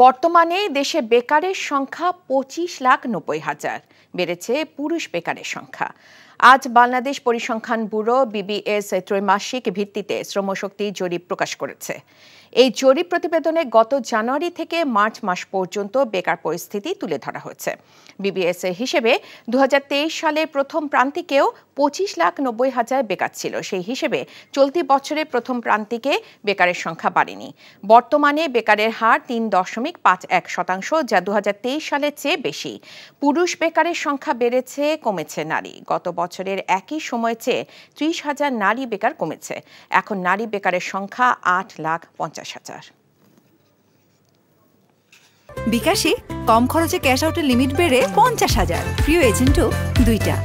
বর্তমানে দেশে বেকারের সংখ্যা 25,90,000, বেড়েছে পুরুষ বেকারের সংখ্যা। আজ বাংলাদেশ পরিসংখ্যান ব্যুরো বিবিএস ত্রৈমাসিক ভিত্তিতে শ্রমশক্তি জরিপ প্রকাশ করেছে। এই জরিপ প্রতিবেদনে গত জানুয়ারি থেকে মার্চ মাস পর্যন্ত বেকার পরিস্থিতি তুলে ধরা হয়েছে। বিবিএস এর হিসেবে 2023 সালের প্রথম প্রান্তিকেও 25,90,000 বেকার ছিল। সেই হিসেবে চলতি বছরের প্রথম প্রান্তিকে বেকারের সংখ্যা বাড়েনি। বর্তমানে বেকারের হার 3.51%, যা 2023 সালের চেয়ে বেশি। পুরুষ বেকারের সংখ্যা বেড়েছে, কমেছে নারী। গত বছরের একই সময়ের চেয়ে 30,000 নারী বেকার কমেছে। এখন নারী বেকারের সংখ্যা 8,50,000। বিকাশে কম খরচে ক্যাশ আউটের লিমিট বেড়ে 50,000, প্রিয় এজেন্টও 2টা।